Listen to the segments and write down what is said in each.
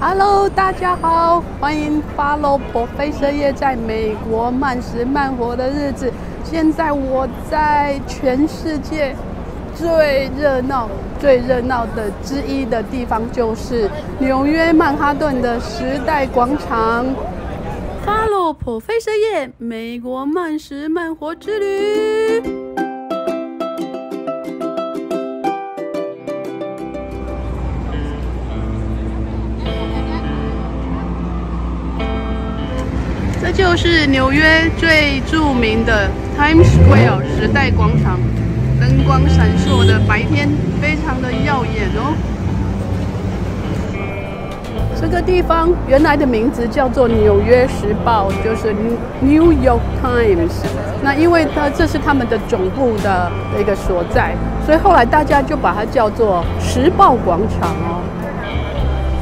Hello， 大家好，欢迎 follow Professor Ye 在美国慢食慢活的日子。现在我在全世界最热闹的之一的地方，就是纽约曼哈顿的时代广场。Follow Professor Ye 美国慢食慢活之旅。这就是纽约最著名的 Times Square 时代广场，灯光闪烁的白天，非常的耀眼哦。这个地方原来的名字叫做《纽约时报》，就是 New York Times。那因为这是他们的总部的一个所在，所以后来大家就把它叫做时报广场哦。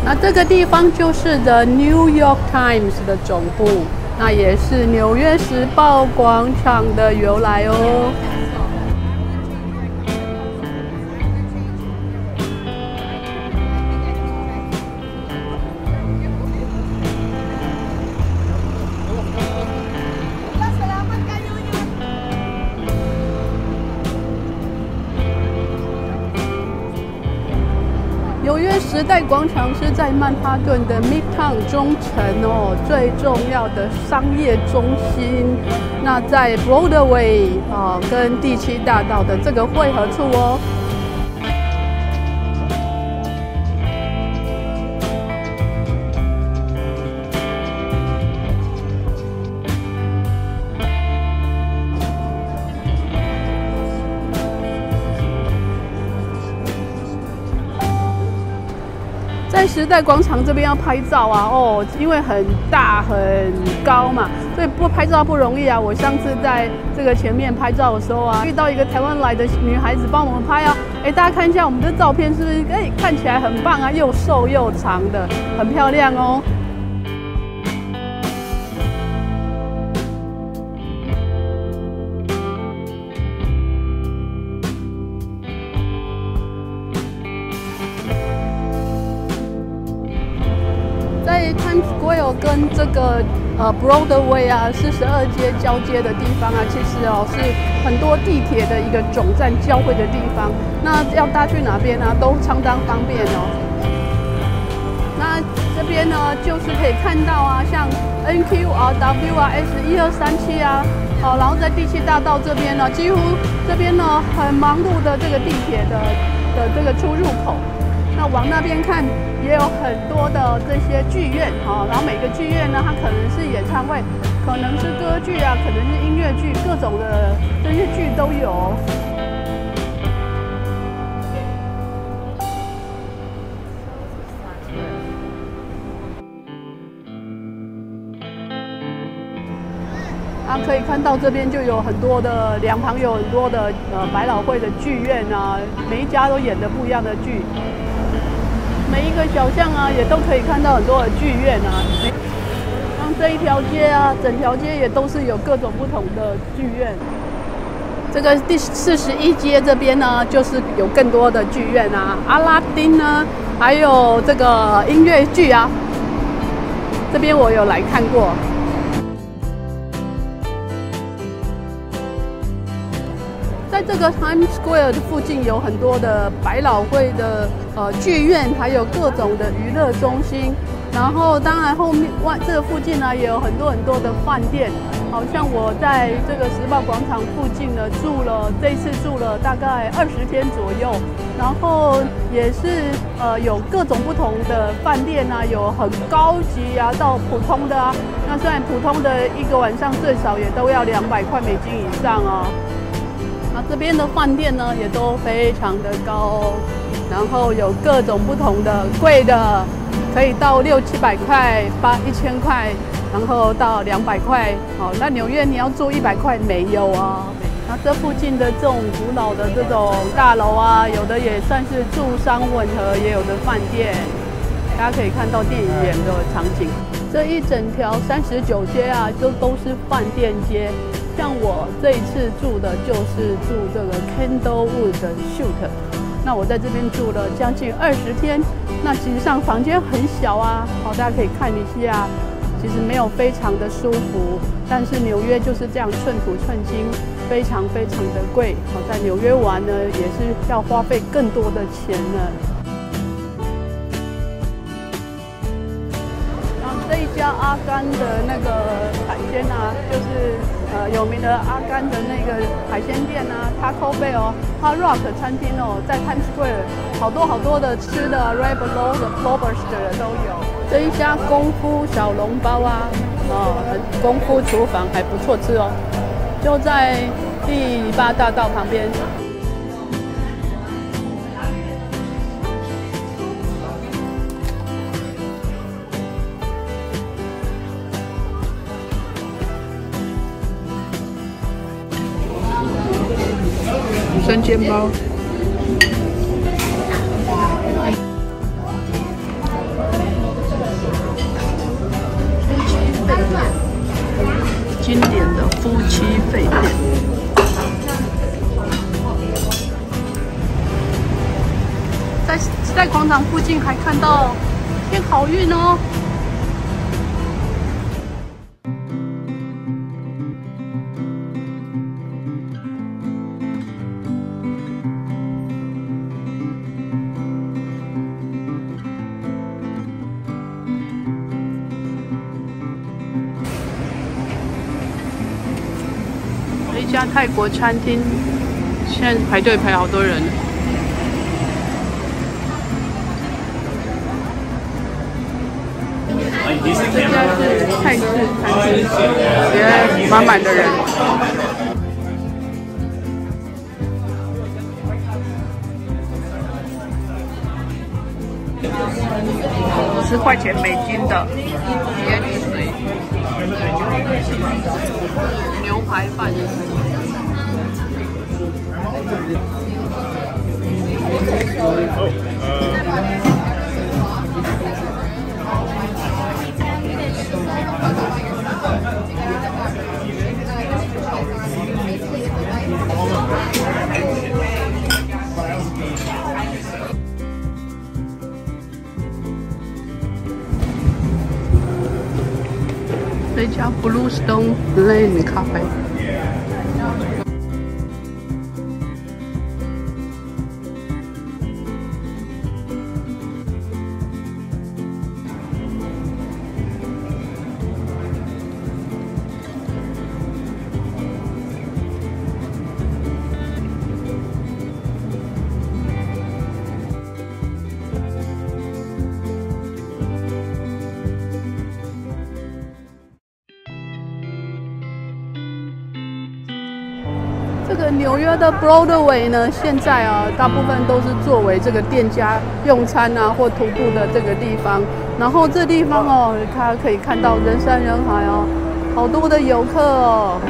那这个地方就是 The New York Times 的总部。那也是纽约时报广场的由来哦。纽约时代广场是在曼哈顿的 Midtown 中城哦，最重要的商业中心。那在 Broadway 跟第7大道的这个汇合处哦。在时代广场这边要拍照啊，因为很大很高嘛，所以拍照不容易啊。我上次在这个前面拍照的时候啊，遇到一个台湾来的女孩子帮我们拍啊，大家看一下我们的照片是不是？看起来很棒啊，又瘦又长的，很漂亮哦。在 Times Square 跟这个Broadway 啊42街交接的地方啊，其实是很多地铁的一个总站交汇的地方。那要搭去哪边呢，都相当方便哦。那这边呢，就是可以看到啊，像 NQRW 啊、S1237啊，然后在第7大道这边呢，几乎这边呢很忙碌的这个地铁的这个出入口。那往那边看，也有很多的这些剧院然后每个剧院呢，它可能是演唱会，可能是歌剧啊，可能是音乐剧，各种的这些剧都有。可以看到这边就有很多的两旁有很多的百老汇的剧院啊，每一家都演的不一样的剧。每一个小巷啊，也都可以看到很多的剧院啊。像这一条街啊，整条街也都是有各种不同的剧院。这个第41街这边呢，就是有更多的剧院啊，阿拉丁呢，还有这个音乐剧啊。这边我有来看过。在这个 Times Square 的附近有很多的百老汇的剧院，还有各种的娱乐中心。然后当然后面这个附近呢也有很多的饭店，好像我在这个时报广场附近呢这一次住了大概20天左右。然后也是有各种不同的饭店啊，有很高级啊到普通的啊。那虽然普通的一个晚上最少也都要200块美金以上哦。那这边的饭店呢，也都非常的高，然后有各种不同的贵的，可以到600-700块、1000块，然后到200块。那纽约你要住100块没有啊？那这附近的这种古老的这种大楼啊，有的也算是住商混合，也有的饭店，大家可以看到电影院的场景。这一整条39街啊，都是饭店街。像我这一次住的就是住这个 Candlewood 的 Shoot，那我在这边住了将近20天，那其实上房间很小啊，好，大家可以看一下，其实没有非常的舒服。但是纽约就是这样寸土寸金，非常非常的贵。好，在纽约玩呢，也是要花费更多的钱呢。这一家阿甘的那个海鲜啊，就是有名的阿甘的那个海鲜店啊 ，Taco Bell 哦 ，Hard Rock 餐厅哦，在 Times Square 好多的吃的 Ravioli 的 Lobster 的都有。这一家功夫小笼包啊，功夫厨房还不错吃哦，就在第8大道旁边。生煎包，经典的夫妻肺片。在时代广场附近还看到天好运哦。一家泰国餐厅，现在排队排好多人。这家是泰式餐厅，也满满的人。10块钱美金的椰绿水牛排饭。这家 Bluestone Lane 咖啡。这个纽约的 Broadway 呢，现在啊，大部分都是作为这个店家用餐啊或徒步的这个地方。然后这地方哦，大家可以看到人山人海哦，好多的游客哦。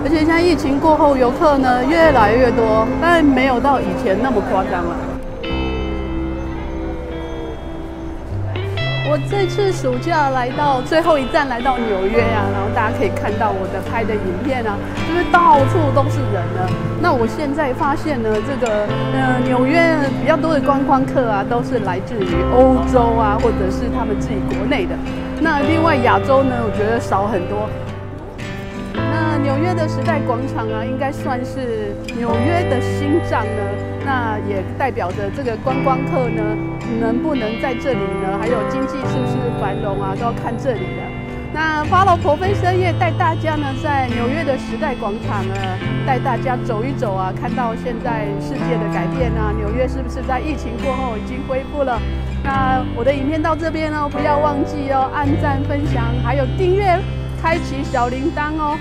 而且现在疫情过后，游客呢越来越多，但没有到以前那么夸张了。我这次暑假来到最后一站，来到纽约啊，然后大家可以看到我的拍的影片啊，就是到处都是人了。那我现在发现呢，这个纽约比较多的观光客啊，都是来自于欧洲啊，或者是他们自己国内的。那另外亚洲呢，我觉得少很多。那纽约的时代广场啊，应该算是纽约的心脏呢。那也代表着这个观光客呢，能不能在这里呢？还有经济是不是繁荣啊，都要看这里的。那 Follow Professor 也带大家呢，在纽约的时代广场呢，带大家走一走啊，看到现在世界的改变啊，纽约是不是在疫情过后已经恢复了？那我的影片到这边哦，不要忘记哦，按赞、分享，还有订阅，开启小铃铛哦。